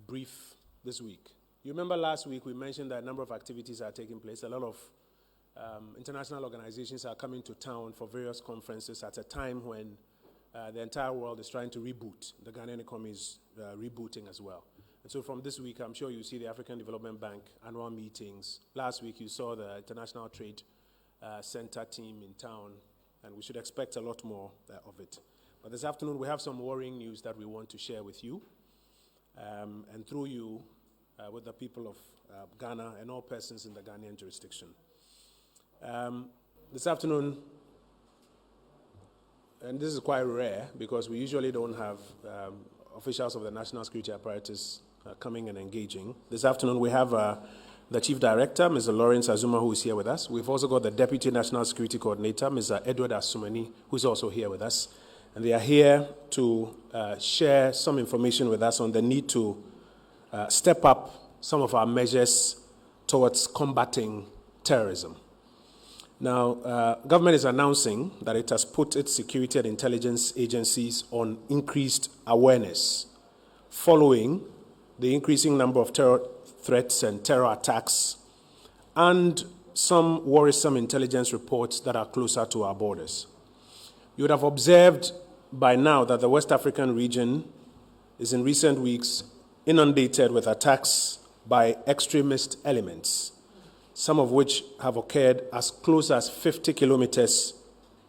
brief this week. You remember last week we mentioned that a number of activities are taking place. A lot of international organizations are coming to town for various conferences at a time when the entire world is trying to reboot. The Ghanaian economy is rebooting as well. And so from this week, I'm sure you see the African Development Bank annual meetings. Last week, you saw the International Trade Center team in town, and we should expect a lot more of it. But this afternoon, we have some worrying news that we want to share with you, and through you, with the people of Ghana and all persons in the Ghanaian jurisdiction. This afternoon, and this is quite rare because we usually don't have officials of the national security apparatus coming and engaging. This afternoon we have the Chief Director, Mr. Lawrence Azuma, who is here with us. We've also got the Deputy National Security Coordinator, Mr. Edward Asumani, who is also here with us. And they are here to share some information with us on the need to step up some of our measures towards combating terrorism. Now, government is announcing that it has put its security and intelligence agencies on increased awareness following the increasing number of terror threats and terror attacks and some worrisome intelligence reports that are closer to our borders. You would have observed by now that the West African region is in recent weeks inundated with attacks by extremist elements, some of which have occurred as close as 50 kilometers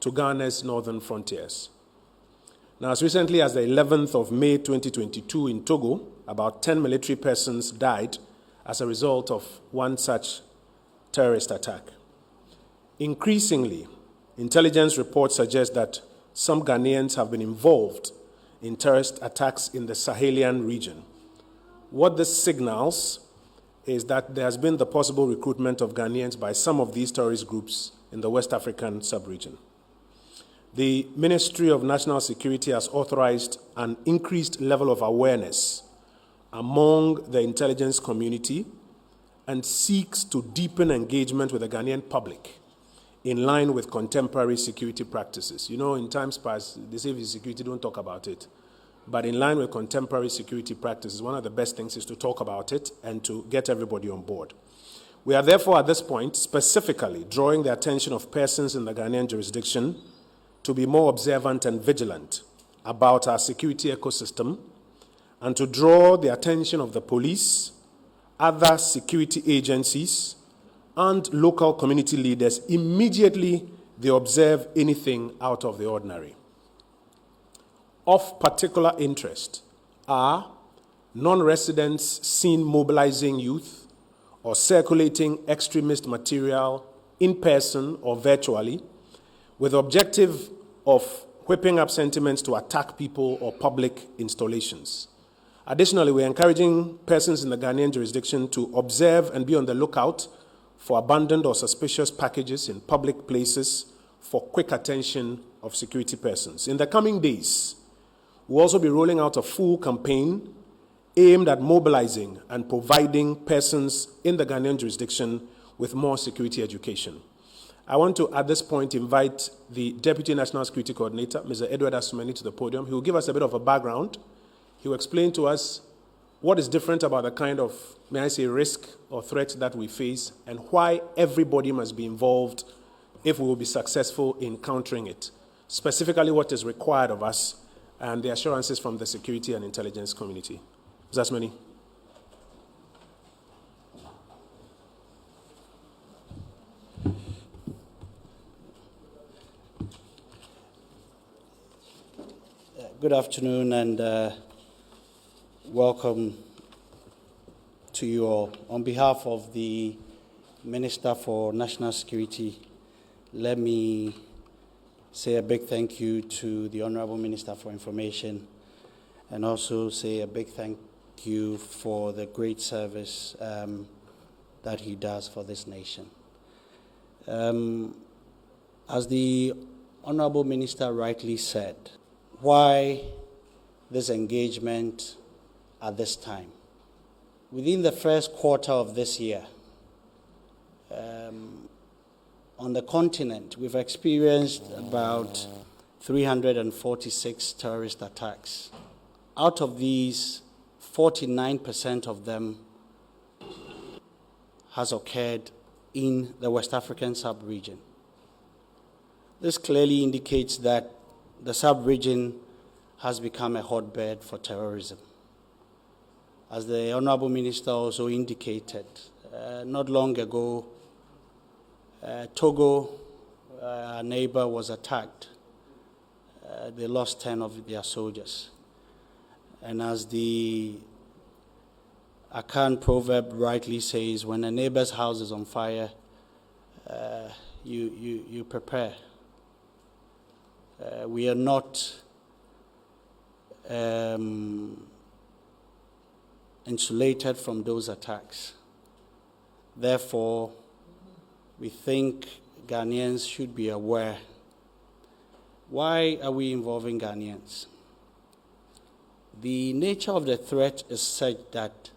to Ghana's northern frontiers. Now, as recently as the 11th of May 2022 in Togo, about 10 military persons died as a result of one such terrorist attack. Increasingly, intelligence reports suggest that some Ghanaians have been involved in terrorist attacks in the Sahelian region. What this signals is that there has been the possible recruitment of Ghanaians by some of these terrorist groups in the West African sub-region. The Ministry of National Security has authorized an increased level of awareness among the intelligence community and seeks to deepen engagement with the Ghanaian public in line with contemporary security practices. You know, in times past, they say security, don't talk about it. But in line with contemporary security practices, one of the best things is to talk about it and to get everybody on board. We are therefore at this point specifically drawing the attention of persons in the Ghanaian jurisdiction to be more observant and vigilant about our security ecosystem and to draw the attention of the police, other security agencies, and local community leaders immediately they observe anything out of the ordinary. Of particular interest are non-residents seen mobilizing youth or circulating extremist material in person or virtually with the objective of whipping up sentiments to attack people or public installations. Additionally, we're encouraging persons in the Ghanaian jurisdiction to observe and be on the lookout for abandoned or suspicious packages in public places for quick attention of security persons. In the coming days, we'll also be rolling out a full campaign aimed at mobilizing and providing persons in the Ghanaian jurisdiction with more security education. I want to, at this point, invite the Deputy National Security Coordinator, Mr. Edward Asumani, to the podium. He will give us a bit of a background. He will explain to us what is different about the kind of, may I say, risk or threat that we face and why everybody must be involved if we will be successful in countering it. Specifically, what is required of us and the assurances from the security and intelligence community. Mr. Asumani. Good afternoon and welcome to you all. On behalf of the Minister for National Security, let me say a big thank you to the Honorable Minister for Information and also say a big thank you for the great service that he does for this nation. As the Honorable Minister rightly said, why this engagement at this time? Within the first quarter of this year, on the continent, we've experienced about 346 terrorist attacks. Out of these, 49% of them has occurred in the West African sub-region. This clearly indicates that the sub-region has become a hotbed for terrorism. As the Honorable Minister also indicated, not long ago, Togo, our neighbor, was attacked. They lost 10 of their soldiers. And as the Akan proverb rightly says, when a neighbor's house is on fire, you prepare. We are not insulated from those attacks. Therefore, we think Ghanaians should be aware. Why are we involving Ghanaians? The nature of the threat is such that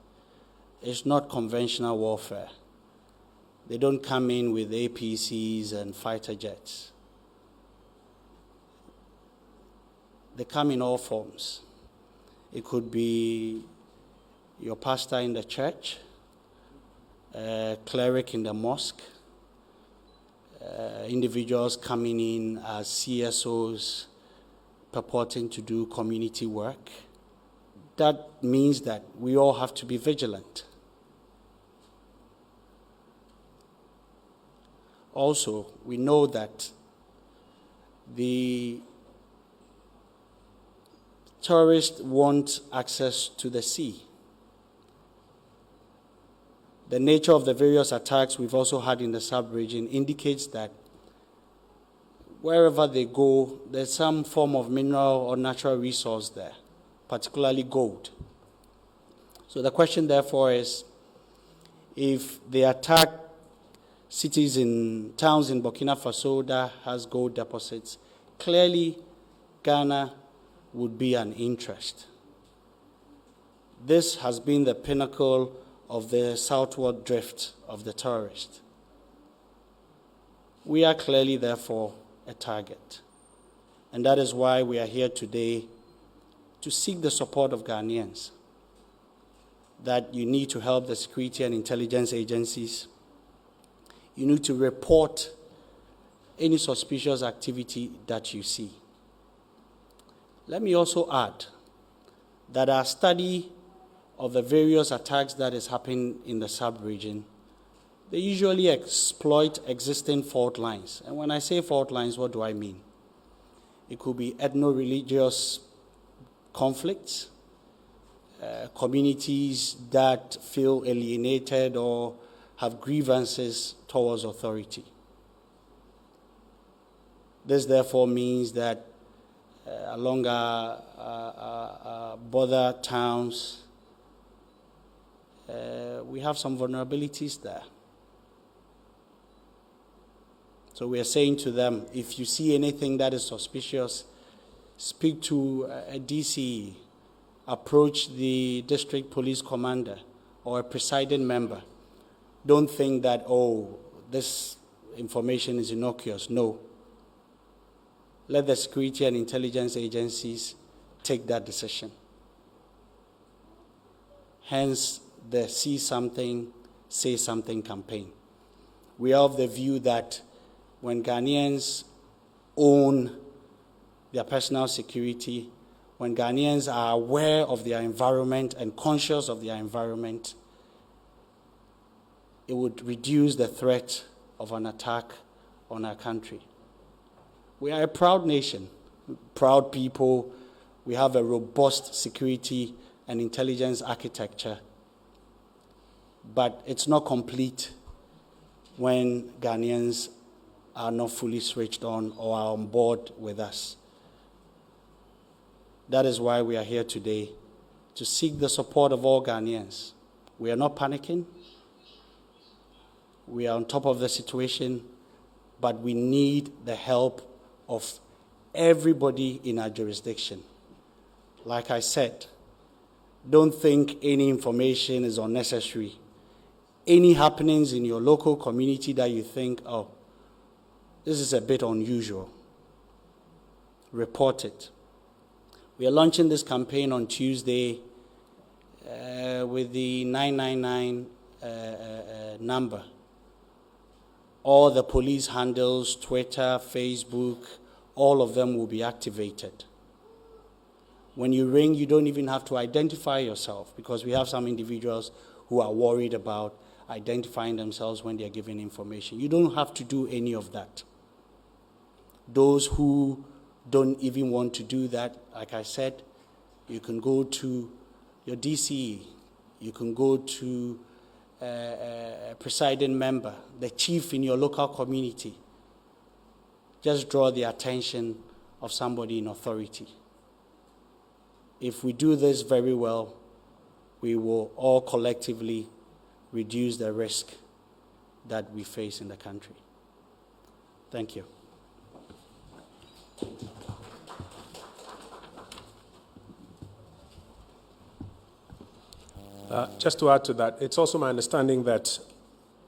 it's not conventional warfare. They don't come in with APCs and fighter jets. They come in all forms. It could be your pastor in the church, a cleric in the mosque, individuals coming in as CSOs purporting to do community work. That means that we all have to be vigilant. Also, we know that the terrorists want access to the sea. The nature of the various attacks we've also had in the sub-region indicates that wherever they go, there's some form of mineral or natural resource there, particularly gold. So the question, therefore, is if they attack cities in towns in Burkina Faso that has gold deposits, clearly Ghana would be an interest. This has been the pinnacle of the southward drift of the terrorist. We are clearly, therefore, a target. And that is why we are here today to seek the support of Ghanaians, that you need to help the security and intelligence agencies. You need to report any suspicious activity that you see. Let me also add that our study of the various attacks that is happening in the sub-region, they usually exploit existing fault lines. And when I say fault lines, what do I mean? It could be ethno-religious conflicts, communities that feel alienated or have grievances towards authority. This therefore means that along our border towns, we have some vulnerabilities there. So we are saying to them, if you see anything that is suspicious, speak to a DC, approach the district police commander or a presiding member. Don't think that, oh, this information is innocuous. No. Let the security and intelligence agencies take that decision. Hence, the See Something, Say Something campaign. We are of the view that when Ghanaians own their personal security, when Ghanaians are aware of their environment and conscious of their environment, it would reduce the threat of an attack on our country. We are a proud nation, proud people. We have a robust security and intelligence architecture, but it's not complete when Ghanaians are not fully switched on or are on board with us. That is why we are here today, to seek the support of all Ghanaians. We are not panicking. We are on top of the situation, but we need the help of everybody in our jurisdiction. Like I said, don't think any information is unnecessary. Any happenings in your local community that you think, oh, this is a bit unusual, report it. We are launching this campaign on Tuesday. with the 999 number. All the police handles, Twitter, Facebook, all of them will be activated. When you ring, you don't even have to identify yourself, because we have some individuals who are worried about identifying themselves when they're giving information. You don't have to do any of that. Those who don't even want to do that, like I said, you can go to your DCE, you can go to a presiding member, the chief in your local community. Just draw the attention of somebody in authority. If we do this very well, we will all collectively reduce the risk that we face in the country. Thank you. Just to add to that, it's also my understanding that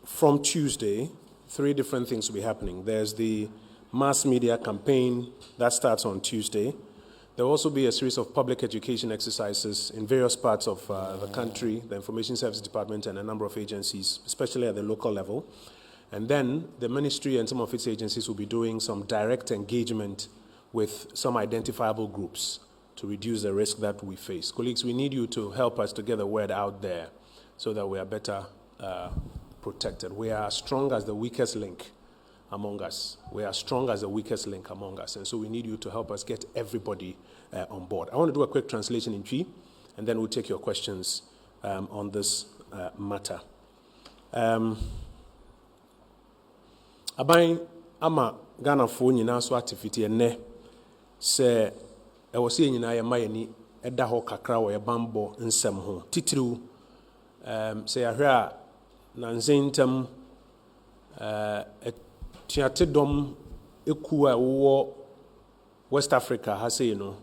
from Tuesday, 3 different things will be happening. There's the mass media campaign that starts on Tuesday. There will also be a series of public education exercises in various parts of the country, the Information Services Department and a number of agencies, especially at the local level. And then the ministry and some of its agencies will be doing some direct engagement with some identifiable groups to reduce the risk that we face. Colleagues, we need you to help us to get the word out there so that we are better protected. We are strong as the weakest link among us. We are strong as the weakest link among us. And so we need you to help us get everybody on board. I want to do a quick translation in Twi, and then we'll take your questions on this matter. Aban ama Ghana fo nyina so activity ene se e wo se nyina ya mayani eda ho kakra wo ye bambo nsem ho titiriu se ya hwe a na nzentam tiate dom eku a wo West Africa ha se no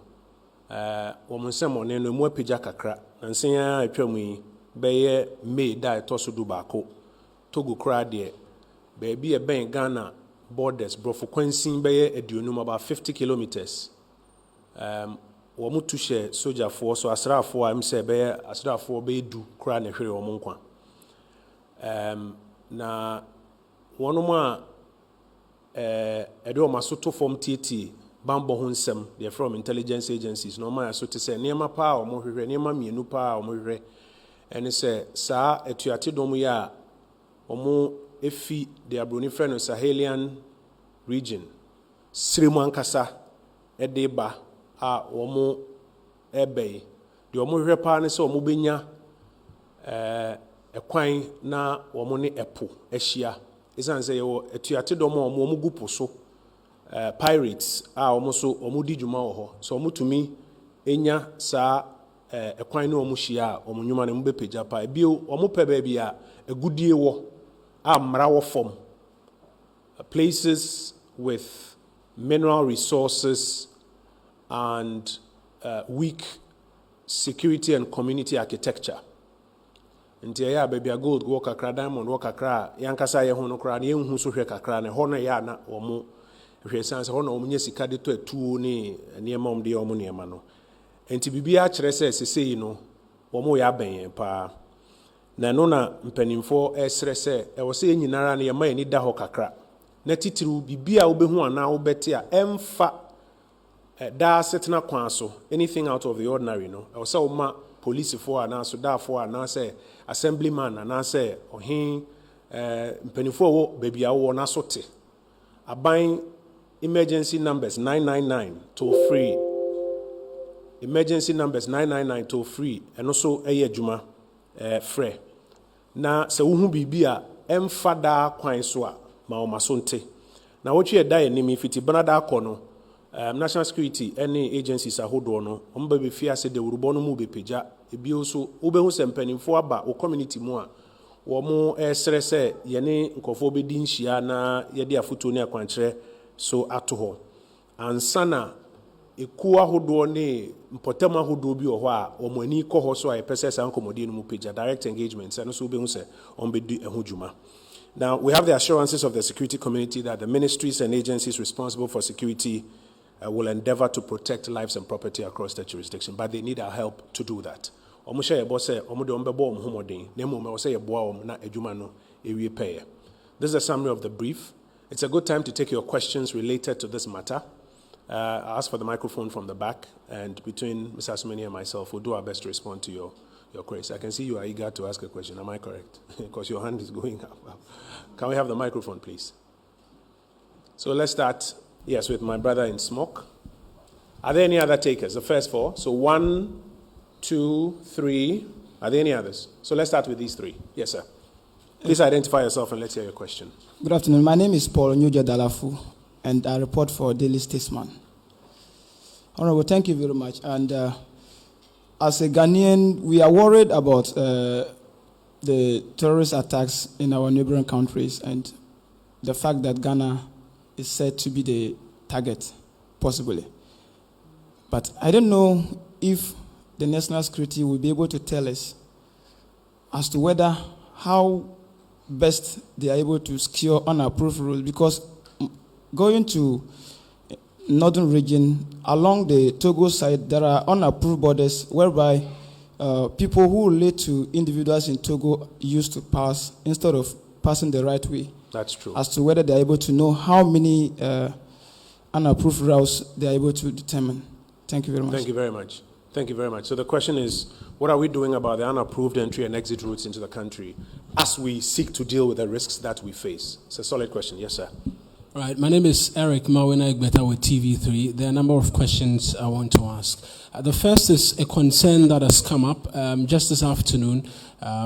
wo nsem one no mu apija kakra na nsen ya atwamu yi beye May da etoso du baako Togo kra de baby a ben Ghana borders brofo kwansin beye aduonum about 50 kilometers wo mutu she soldier for so asrafo am say beye asrafo be du kra na hwere wo nkwa na wonom a edo masoto form TT bambo ho nsem they from intelligence agencies no ma so te say niema pa o mo hwehwe niema mienu pa o mo hwehwe ene say sa etuate dom ya o mo efi the abroni friend of Sahelian region siremu ankasa edeba a womo ebe de womo hwehwe pa ne se womo benya ekwan na womo ne epo ehia isan say yo etuate dom a womo gupo so pirates a womo so womo di djuma wo ho so womo tumi enya sa ekwan na womo hia womo nwuma ne mbe peja pa bio womo pe ba bia egudie wo amrawo form places with mineral resources and weak security and community architecture. Nti ya baby gold go kakra diamond wo kakra yankasa ye ho no kra na yenhu so hwe kakra na ho no ya na omo hwe sanse ho no omo nya sika de to atuo ne niema om de omo niema no. Nti bibia kire se sesei no omo ya ben pa na no na mpanimfo esre se e wo se nyinara na ye ma ni da ho kakra na titiru bibia wo behu ana wo bete a emfa da setna kwan so anything out of the ordinary no e wo se wo ma police for ana so da for ana se assemblyman ana se ohin mpanimfo wo bibia wo na so te aban emergency numbers 999 toll free emergency numbers 999 toll free eno so eye adwuma frɛ na sɛ wo hu bibia emfa da kwan so a ma o masonte na wo twe da enimi fiti banada akɔ no national security any agencies ahodo no omba be fi ase de wurubo no mu be peja ebio so wo be hu sɛ mpanimfo aba wo community mu a wo mo esre sɛ ye ne nkofo be di nhia na ye de afoto ne akwankyerɛ so ato hɔ ansana ekuwa ahodo ne mpotam ahodo bi wɔ hɔ a wɔn ani kɔ hɔ so a yɛpɛ sɛ nkomodi no mu pagya direct engagement sɛ no so wobɛhu sɛ ɔmbɛdi ɛho dwuma. Now we have the assurances of the security community that the ministries and agencies responsible for security will endeavor to protect lives and property across the jurisdiction, but they need our help to do that. ɔmo hyɛ yɛbɔ sɛ ɔmo de ɔmo bɛbɔ ɔmo ho mmɔden na mmom ɛwɔ sɛ yɛboa ɔmo na adwuma no ewie pɛyɛ. This is a summary of the brief. It's a good time to take your questions related to this matter. I'll ask for the microphone from the back, and between Mr. Asumani and myself, we'll do our best to respond to your queries. I can see you are eager to ask a question. Am I correct? Because your hand is going up. Can we have the microphone, please? So let's start, yes, with my brother in smoke. Are there any other takers? The first four. So 1, 2, 3. Are there any others? So let's start with these three. Yes, sir. Please identify yourself and let's hear your question. Good afternoon. My name is Paul Nyuja Dalafu, and I report for Daily Statesman. Honorable, thank you very much. And as a Ghanaian, we are worried about the terrorist attacks in our neighboring countries and the fact that Ghana is said to be the target, possibly. But I don't know if the national security will be able to tell us as to whether how best they are able to secure unapproved routes, because going to northern region along the Togo side, there are unapproved borders whereby people who relate to individuals in Togo used to pass instead of passing the right way. That's true. As to whether they are able to know how many unapproved routes they are able to determine. Thank you very much. Thank you very much. Thank you very much. So the question is, what are we doing about the unapproved entry and exit routes into the country as we seek to deal with the risks that we face? It's a solid question. Yes, sir. All right. My name is Eric Mawena Egbeta with TV3. There are a number of questions I want to ask. The first is a concern that has come up just this afternoon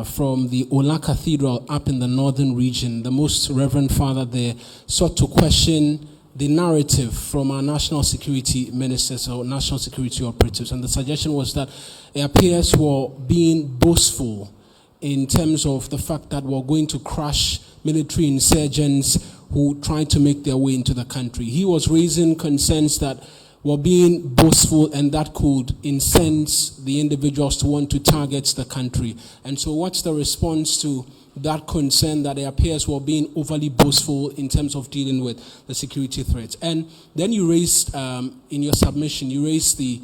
from the Ola Cathedral up in the northern region. The Most Reverend Father there sought to question the narrative from our national security ministers or national security operatives. And the suggestion was that it appears we're being boastful in terms of the fact that we're going to crush military insurgents who try to make their way into the country. He was raising concerns that we're being boastful and that could incense the individuals to want to target the country. And so what's the response to that concern that it appears we're being overly boastful in terms of dealing with the security threats? And then you raised, in your submission, you raised the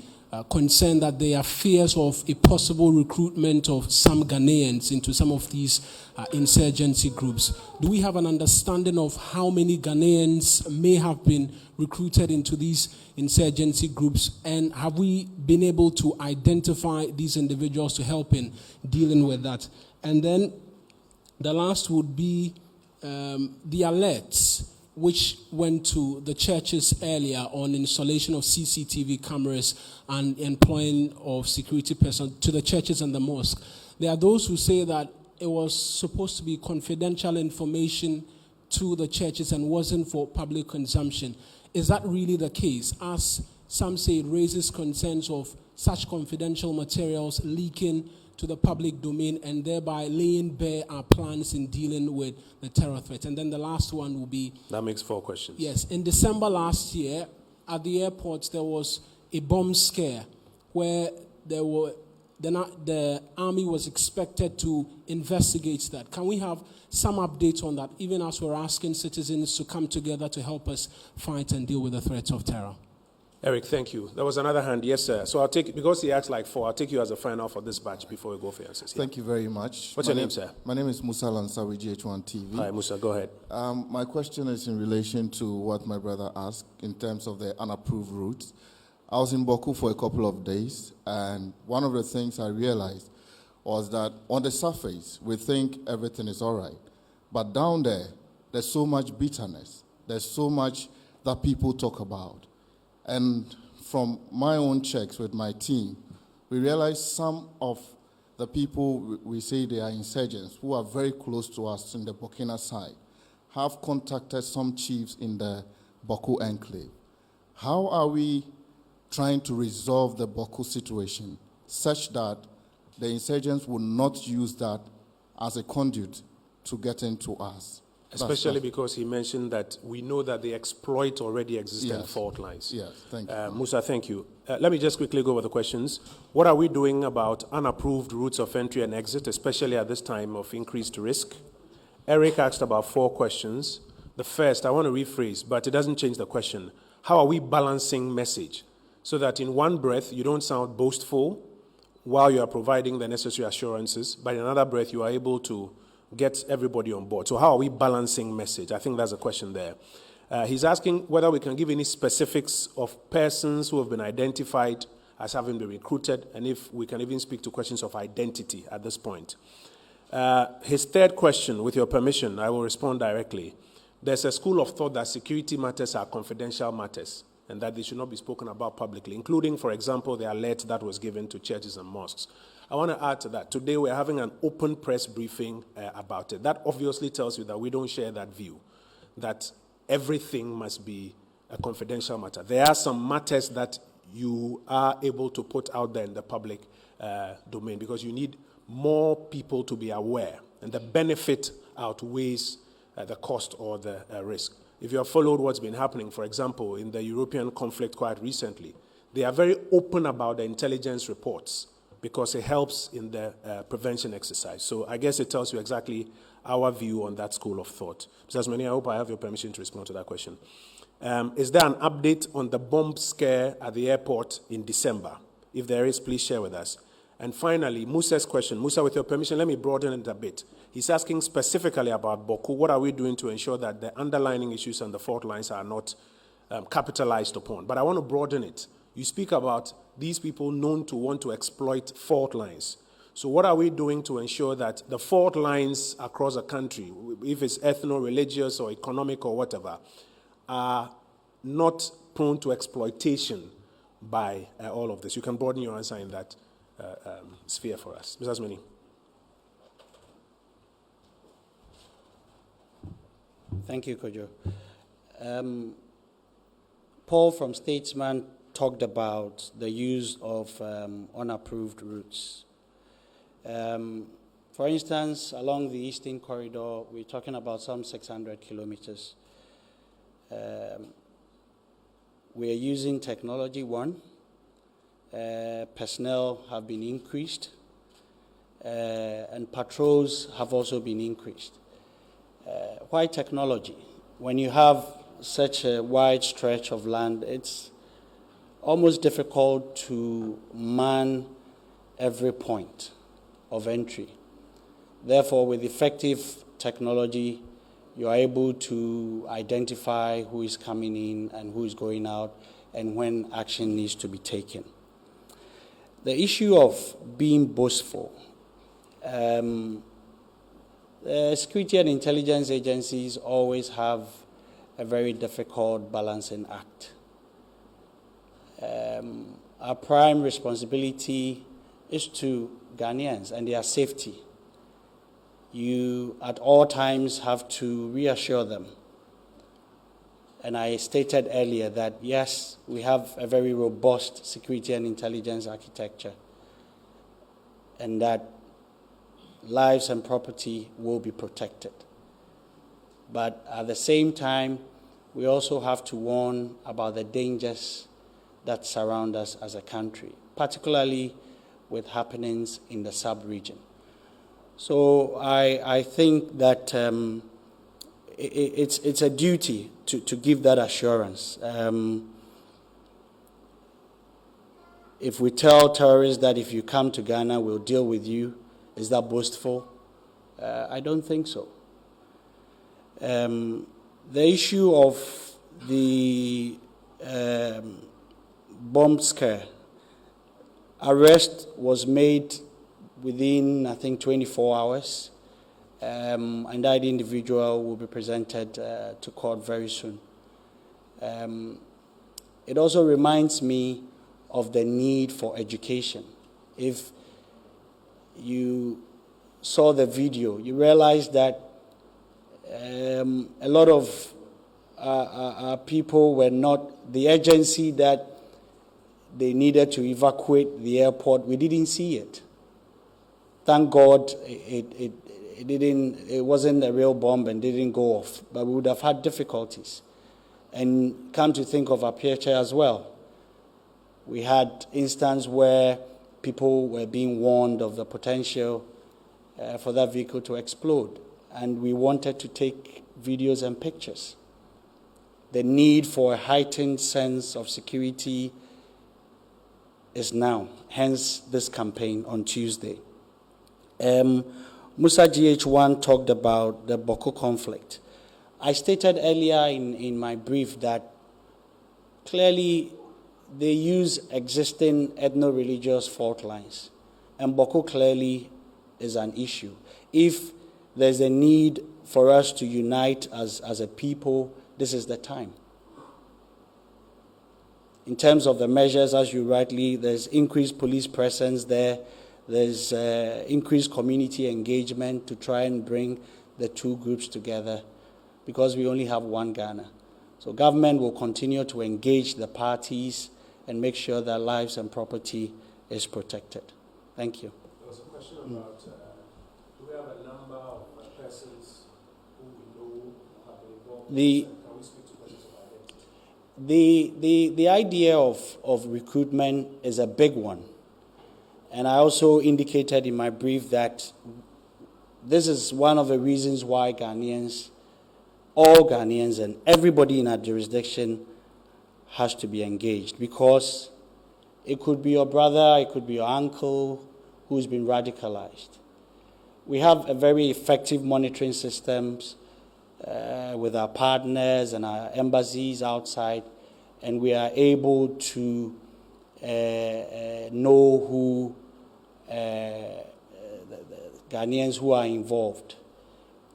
concern that there are fears of a possible recruitment of some Ghanaians into some of these insurgency groups. Do we have an understanding of how many Ghanaians may have been recruited into these insurgency groups? And have we been able to identify these individuals to help in dealing with that? And then the last would be the alerts which went to the churches earlier on installation of CCTV cameras and employing of security personnel to the churches and the mosque. There are those who say that it was supposed to be confidential information to the churches and wasn't for public consumption. Is that really the case? As some say, it raises concerns of such confidential materials leaking to the public domain and thereby laying bare our plans in dealing with the terror threat. And then the last one will be... That makes 4 questions. Yes. In December last year, at the airport, there was a bomb scare where the army was expected to investigate that. Can we have some updates on that, even as we're asking citizens to come together to help us fight and deal with the threats of terror? Eric, thank you. There was another hand. Yes, sir. So I'll take, because he asked like 4, I'll take you as a final for this batch before we go for answers. Thank you very much. What's your name, sir? My name is Musa Lansawi, GH1 TV. Hi, Musa, go ahead. My question is in relation to what my brother asked in terms of the unapproved routes. I was in Baku for a couple of days, and one of the things I realized was that on the surface, we think everything is all right. But down there, there's so much bitterness. There's so much that people talk about. And from my own checks with my team, we realized some of the people we say they are insurgents who are very close to us in the Burkina side have contacted some chiefs in the Baku enclave. How are we trying to resolve the Baku situation such that the insurgents will not use that as a conduit to get into us? Especially because he mentioned that we know that they exploit already existing fault lines. Yes, thank you. Musa, thank you. Let me just quickly go over the questions. What are we doing about unapproved routes of entry and exit, especially at this time of increased risk? Eric asked about 4 questions. The first, I want to rephrase, but it doesn't change the question. How are we balancing message so that in one breath you don't sound boastful while you are providing the necessary assurances, but in another breath, you are able to get everybody on board. So how are we balancing message? I think that's a question there. He's asking whether we can give any specifics of persons who have been identified as having been recruited, and if we can even speak to questions of identity at this point. His third question, with your permission, I will respond directly. There's a school of thought that security matters are confidential matters and that they should not be spoken about publicly, including, for example, the alert that was given to churches and mosques. I want to add to that. Today, we're having an open press briefing about it. That obviously tells you that we don't share that view, that everything must be a confidential matter. There are some matters that you are able to put out there in the public domain because you need more people to be aware, and the benefit outweighs the cost or the risk. If you have followed what's been happening, for example, in the European conflict quite recently, they are very open about the intelligence reports because it helps in the prevention exercise. So I guess it tells you exactly our view on that school of thought. Mr. Asmani, I hope I have your permission to respond to that question. Is there an update on the bomb scare at the airport in December? If there is, please share with us. And finally, Musa's question. Musa, with your permission, let me broaden it a bit. He's asking specifically about Boku. What are we doing to ensure that the underlying issues and the fault lines are not capitalized upon? But I want to broaden it. You speak about these people known to want to exploit fault lines. So what are we doing to ensure that the fault lines across the country, if it's ethno-religious or economic or whatever, are not prone to exploitation by all of this? You can broaden your answer in that sphere for us. Mr. Asmani. Thank you, Kojo. Paul from Statesman talked about the use of unapproved routes. For instance, along the Eastern Corridor, we're talking about some 600 kilometers. We are using technology, personnel have been increased, and patrols have also been increased. Why technology? When you have such a wide stretch of land, it's almost difficult to man every point of entry. Therefore, with effective technology, you are able to identify who is coming in and who is going out and when action needs to be taken. The issue of being boastful. The security and intelligence agencies always have a very difficult balancing act. Our prime responsibility is to Ghanaians and their safety. You, at all times, have to reassure them. And I stated earlier that, yes, we have a very robust security and intelligence architecture, and that lives and property will be protected. But at the same time, we also have to warn about the dangers that surround us as a country, particularly with happenings in the sub-region. So I think that it's a duty to give that assurance. If we tell terrorists that if you come to Ghana, we'll deal with you, is that boastful? I don't think so. The issue of the bomb scare, arrest was made within, I think, 24 hours, and that individual will be presented to court very soon. It also reminds me of the need for education. If you saw the video, you realize that a lot of people were not, the agency that they needed to evacuate the airport, we didn't see it. Thank God it wasn't a real bomb and didn't go off, but we would have had difficulties. And come to think of Apiache as well, we had instances where people were being warned of the potential for that vehicle to explode, and we wanted to take videos and pictures. The need for a heightened sense of security is now, hence this campaign on Tuesday. Musa GH1 talked about the Boko conflict. I stated earlier in my brief that clearly they use existing ethno-religious fault lines, and Boko clearly is an issue. If there's a need for us to unite as a people, this is the time. In terms of the measures, as you rightly, there's increased police presence there. There's increased community engagement to try and bring the two groups together, because we only have one Ghana. So government will continue to engage the parties and make sure that lives and property is protected. Thank you. There was a question about, do we have a number of persons who we know have been involved? Can we speak to questions about it? The idea of recruitment is a big one. And I also indicated in my brief that this is one of the reasons why all Ghanaians and everybody in our jurisdiction has to be engaged, because it could be your brother, it could be your uncle who's been radicalized. We have a very effective monitoring systems with our partners and our embassies outside, and we are able to know who the Ghanaians who are involved.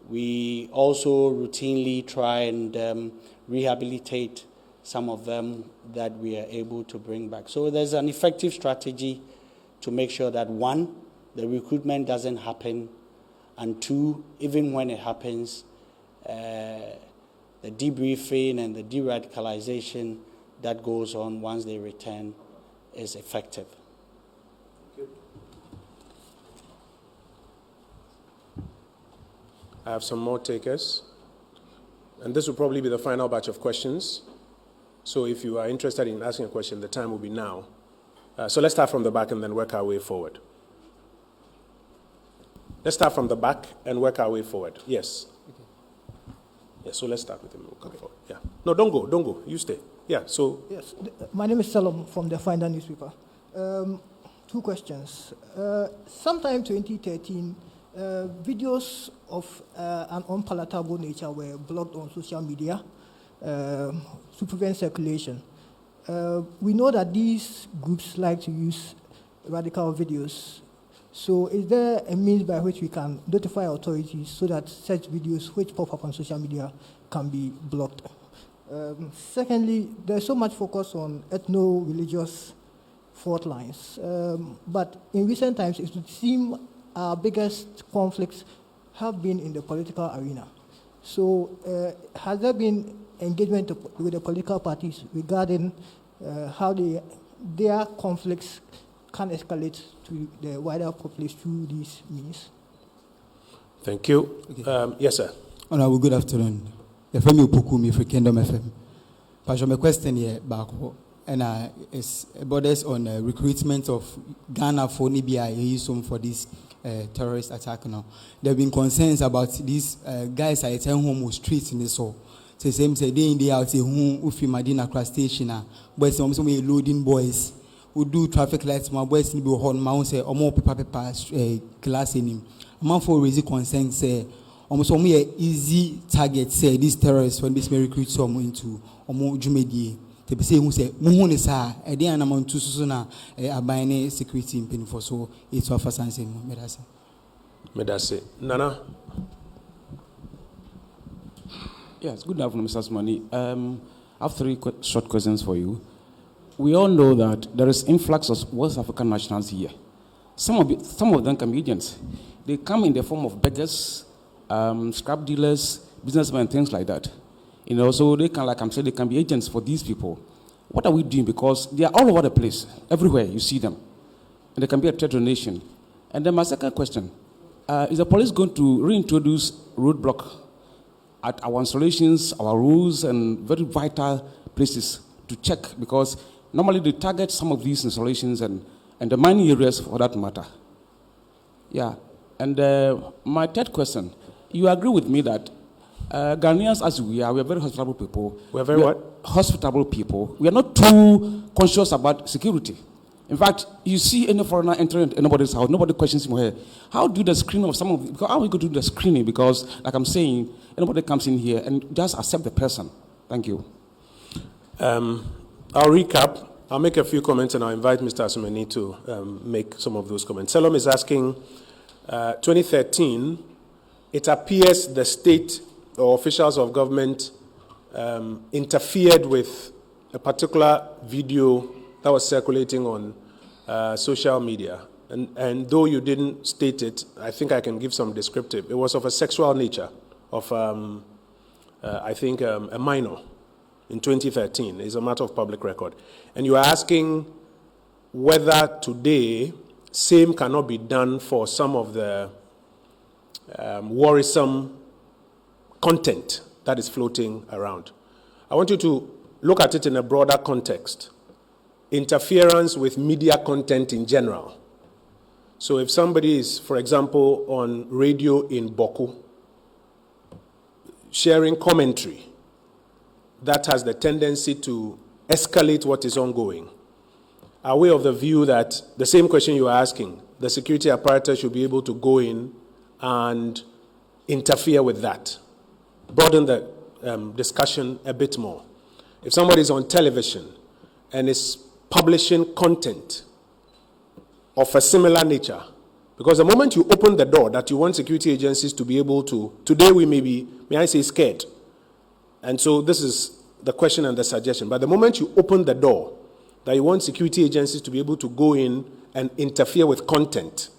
We also routinely try and rehabilitate some of them that we are able to bring back. So there's an effective strategy to make sure that, one, the recruitment doesn't happen, and two, even when it happens, the debriefing and the de-radicalization that goes on once they return is effective. I have some more takers. And this will probably be the final batch of questions. So if you are interested in asking a question, the time will be now. So let's start from the back and then work our way forward. Let's start from the back and work our way forward. Yes. Okay. Yeah, so let's start with him. We'll come forward. Yeah. No, don't go. You stay. Yeah, so. Yes, my name is Salom from the Finder newspaper. Two questions. Sometime 2013, videos of an unpalatable nature were blocked on social media to prevent circulation. We know that these groups like to use radical videos. So is there a means by which we can notify authorities so that such videos which pop up on social media can be blocked? Secondly, there's so much focus on ethno-religious fault lines. But in recent times, it would seem our biggest conflicts have been in the political arena. So has there been engagement with the political parties regarding how their conflicts can escalate to the wider population through these means? Thank you. Okay. Yes, sir. Honorable, good afternoon. The family Pukumi for Kingdom FM. Pastor, my question here back and it's borders on recruitment of Ghana for Libya for this terrorist attack now. There have been concerns about these guys at home streets in the soul. So same say day in day out who ufi Madina cross station boys some loading boys who do traffic lights my boys ni be horn ma say omo paper class in him. Man for raise concern say almost some easy target say these terrorists when this may recruit some into omo jumedie. They say who say muhu ni sa e dey anamon tu so na abane security in for so it's offer sense medase Nana. Yes, good afternoon, Mr. Asmani. I have three short questions for you. We all know that there is influx of West African nationals here. Some of them can be agents. They come in the form of beggars, scrap dealers, businessmen, things like that. You know, so they can, like I'm saying, they can be agents for these people. What are we doing? Because they are all over the place, everywhere you see them, and they can be a threat to the nation. And then my second question: is the police going to reintroduce roadblock at our installations, our rules, and very vital places to check? Because normally they target some of these installations and the mining areas for that matter. Yeah. And my third question: you agree with me that Ghanaians, as we are very hospitable people. We're very what? Hospitable people. We are not too conscious about security. In fact, you see any foreigner entering anybody's house, nobody questions him here. How do the screening of some of because how are we going to do the screening? Because, like I'm saying, anybody comes in here and just accept the person. Thank you. I'll recap. I'll make a few comments and I'll invite Mr. Asumani to make some of those comments. Selom is asking, 2013, it appears the state or officials of government interfered with a particular video that was circulating on social media. And though you didn't state it, I think I can give some descriptive. It was of a sexual nature of, I think, a minor in 2013. It's a matter of public record. And you are asking whether today same cannot be done for some of the worrisome content that is floating around. I want you to look at it in a broader context. Interference with media content in general. So if somebody is, for example, on radio in Boku, sharing commentary that has the tendency to escalate what is ongoing, are we of the view that the same question you are asking, the security apparatus should be able to go in and interfere with that, broaden the discussion a bit more. If somebody is on television and is publishing content of a similar nature, because the moment you open the door that you want security agencies to be able to, today we may I say, scared. And so this is the question and the suggestion. But the moment you open the door that you want security agencies to be able to go in and interfere with content,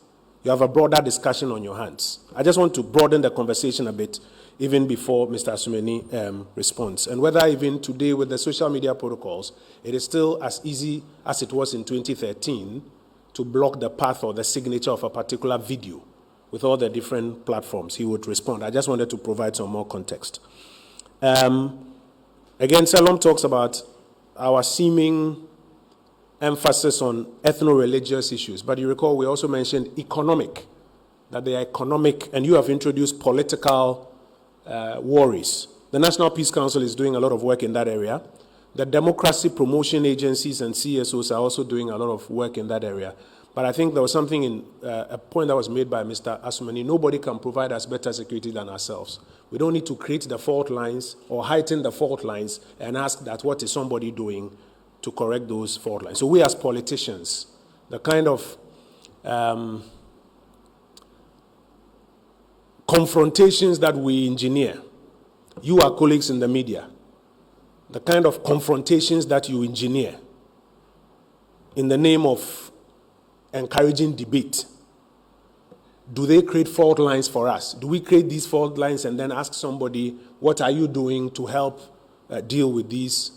you have a broader discussion on your hands. I just want to broaden the conversation a bit, even before Mr. Asumani responds. And whether even today with the social media protocols, it is still as easy as it was in 2013 to block the path or the signature of a particular video with all the different platforms. He would respond. I just wanted to provide some more context. Again, Salom talks about our seeming emphasis on ethno-religious issues. But you recall we also mentioned economic, that they are economic, and you have introduced political worries. The National Peace Council is doing a lot of work in that area. The democracy promotion agencies and CSOs are also doing a lot of work in that area. But I think there was something in a point that was made by Mr. Asumani. Nobody can provide us better security than ourselves. We don't need to create the fault lines or heighten the fault lines and ask that what is somebody doing to correct those fault lines. So we as politicians, the kind of confrontations that we engineer, you are colleagues in the media, the kind of confrontations that you engineer in the name of encouraging debate, do they create fault lines for us? Do we create these fault lines and then ask somebody, what are you doing to help deal with these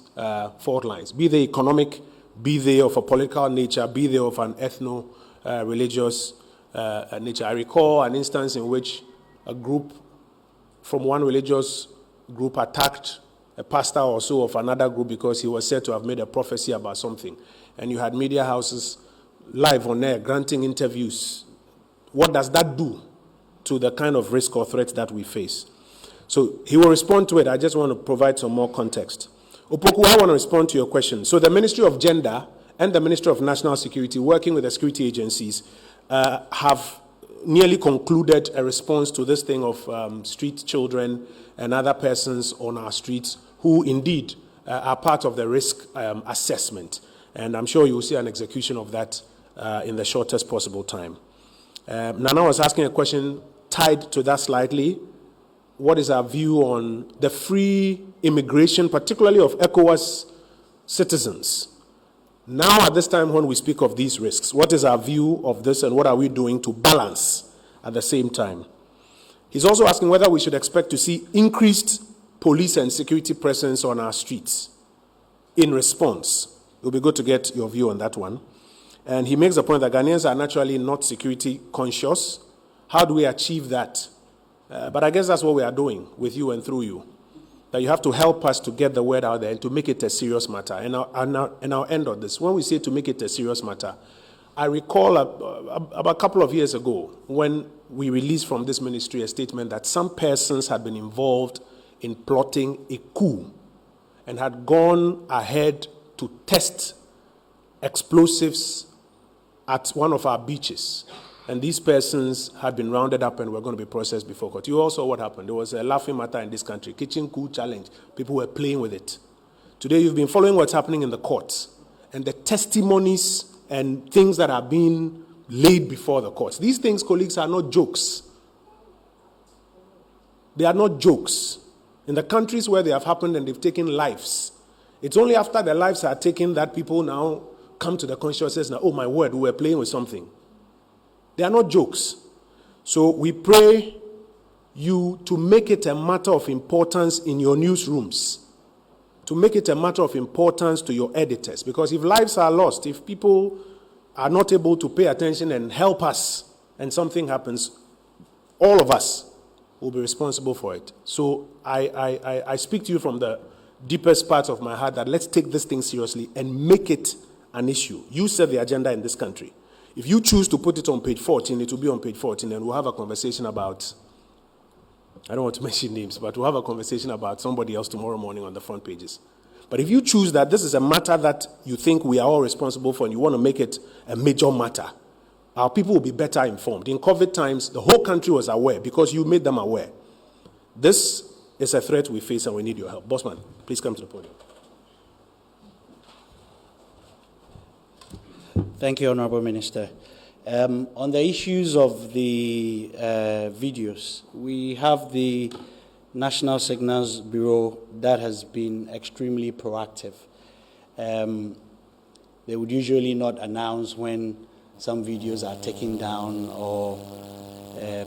fault lines? Be they economic, be they of a political nature, be they of an ethno-religious nature. I recall an instance in which a group from one religious group attacked a pastor or so of another group because he was said to have made a prophecy about something. And you had media houses live on air granting interviews. What does that do to the kind of risk or threat that we face? So he will respond to it. I just want to provide some more context. Opoku, I want to respond to your question. So the Ministry of Gender and the Ministry of National Security, working with the security agencies, have nearly concluded a response to this thing of street children and other persons on our streets who indeed are part of the risk assessment. And I'm sure you will see an execution of that in the shortest possible time. Nana was asking a question tied to that slightly. What is our view on the free immigration, particularly of ECOWAS citizens? Now, at this time when we speak of these risks, what is our view of this and what are we doing to balance at the same time? He's also asking whether we should expect to see increased police and security presence on our streets in response. It will be good to get your view on that one. And he makes the point that Ghanaians are naturally not security conscious. How do we achieve that? But I guess that's what we are doing with you and through you. That you have to help us to get the word out there and to make it a serious matter. And I'll end on this. When we say to make it a serious matter, I recall about a couple of years ago when we released from this ministry a statement that some persons had been involved in plotting a coup and had gone ahead to test explosives at one of our beaches. And these persons had been rounded up and were going to be processed before court. You all saw what happened. There was a laughing matter in this country. Kitchen Cool Challenge. People were playing with it. Today, you've been following what's happening in the courts and the testimonies and things that are being laid before the courts. These things, colleagues, are not jokes. They are not jokes. In the countries where they have happened and they've taken lives, it's only after the lives are taken that people now come to the consciousness now, oh my word, we were playing with something. They are not jokes. So we pray you to make it a matter of importance in your newsrooms, to make it a matter of importance to your editors. Because if lives are lost, if people are not able to pay attention and help us, and something happens, all of us will be responsible for it. So I speak to you from the deepest parts of my heart that let's take this thing seriously and make it an issue. You set the agenda in this country. If you choose to put it on page 14, it will be on page 14, and we'll have a conversation about, I don't want to mention names, but we'll have a conversation about somebody else tomorrow morning on the front pages. But if you choose that this is a matter that you think we are all responsible for and you want to make it a major matter, our people will be better informed. In COVID times, the whole country was aware because you made them aware. This is a threat we face and we need your help. Bossman, please come to the podium. Thank you, Honorable Minister. On the issues of the videos, we have the National Signals Bureau that has been extremely proactive. They would usually not announce when some videos are taken down or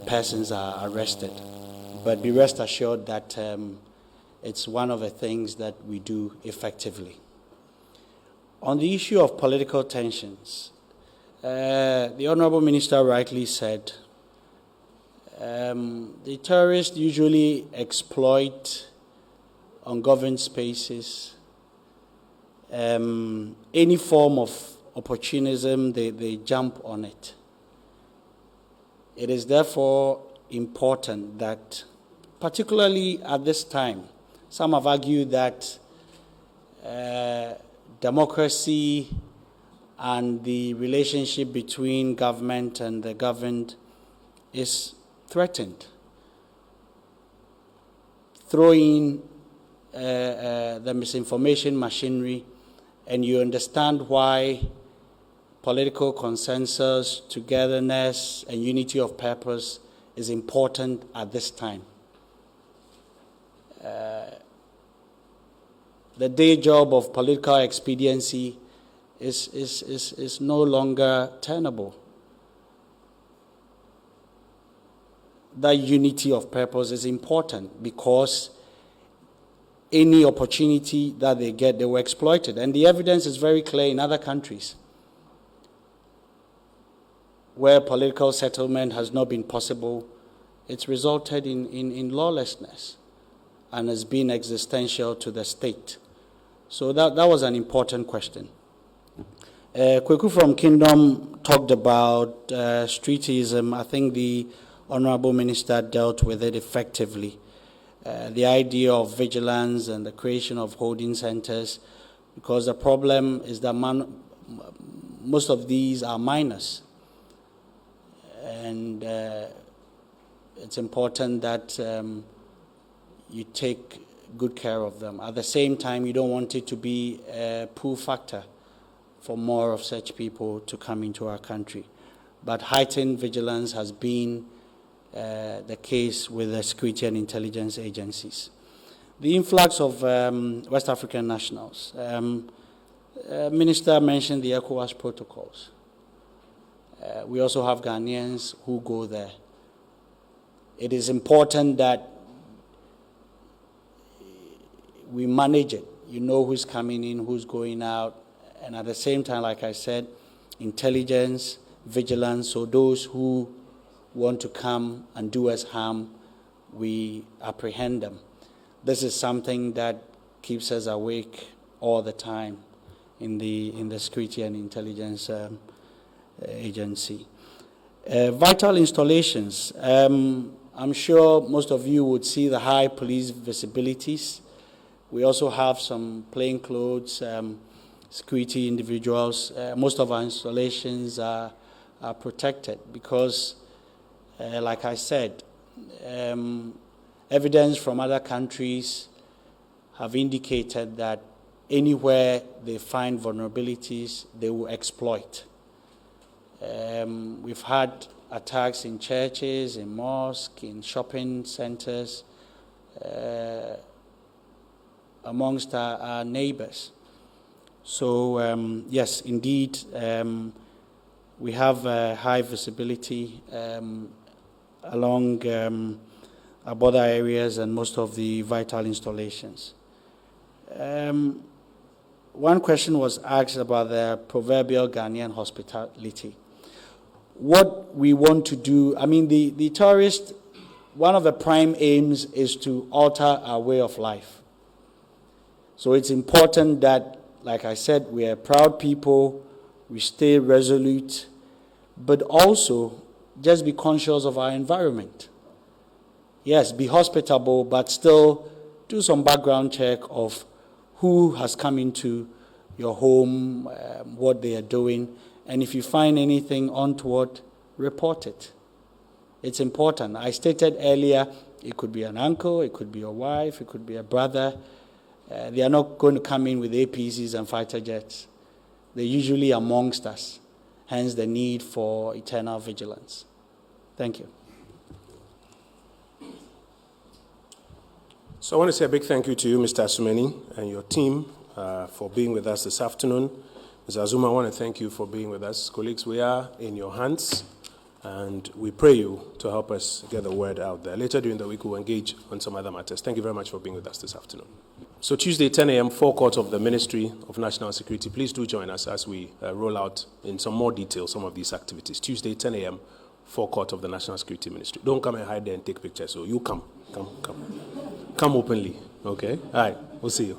persons are arrested. But be rest assured that it's one of the things that we do effectively. On the issue of political tensions, the Honorable Minister rightly said the terrorists usually exploit ungoverned spaces. Any form of opportunism, they jump on it. It is therefore important that, particularly at this time, some have argued that democracy and the relationship between government and the governed is threatened. Throw in the misinformation machinery, and you understand why political consensus, togetherness, and unity of purpose is important at this time. The day job of political expediency is no longer tenable. That unity of purpose is important because any opportunity that they get, they will exploit it. And the evidence is very clear in other countries where political settlement has not been possible. It's resulted in lawlessness and has been existential to the state. So that was an important question. Kweku from Kingdom talked about streetism. I think the Honorable Minister dealt with it effectively. The idea of vigilance and the creation of holding centers, because the problem is that most of these are minors. And it's important that you take good care of them. At the same time, you don't want it to be a pull factor for more of such people to come into our country. But heightened vigilance has been the case with the security and intelligence agencies. The influx of West African nationals. Minister mentioned the ECOWAS protocols. We also have Ghanaians who go there. It is important that we manage it. You know who's coming in, who's going out, and at the same time, like I said, intelligence, vigilance, so those who want to come and do us harm, we apprehend them. This is something that keeps us awake all the time in the security and intelligence agency. Vital installations. I'm sure most of you would see the high police visibilities. We also have some plainclothes security individuals. Most of our installations are protected because, like I said, evidence from other countries have indicated that anywhere they find vulnerabilities, they will exploit. We've had attacks in churches, in mosques, in shopping centers, amongst our neighbors. So, yes, indeed, we have high visibility along our border areas and most of the vital installations. One question was asked about the proverbial Ghanaian hospitality. What we want to do, I mean, the tourist, one of the prime aims is to alter our way of life. So it's important that, like I said, we are proud people, we stay resolute, but also just be conscious of our environment. Yes, be hospitable, but still do some background check of who has come into your home, what they are doing, and if you find anything untoward, report it. It's important. I stated earlier, it could be an uncle, it could be a wife, it could be a brother. They are not going to come in with APCs and fighter jets. They're usually amongst us, hence the need for eternal vigilance. Thank you. So I want to say a big thank you to you, Mr. Asumeni, and your team for being with us this afternoon. Mr. Azuma, I want to thank you for being with us. Colleagues, we are in your hands, and we pray you to help us get the word out there. Later during the week, we'll engage on some other matters. Thank you very much for being with us this afternoon. So Tuesday, 10 a.m., forecourt of the Ministry of National Security. Please do join us as we roll out in some more detail some of these activities. Tuesday, 10 a.m., forecourt of the National Security Ministry. Don't come and hide there and take pictures. So you come. Come openly. Okay? All right. We'll see you.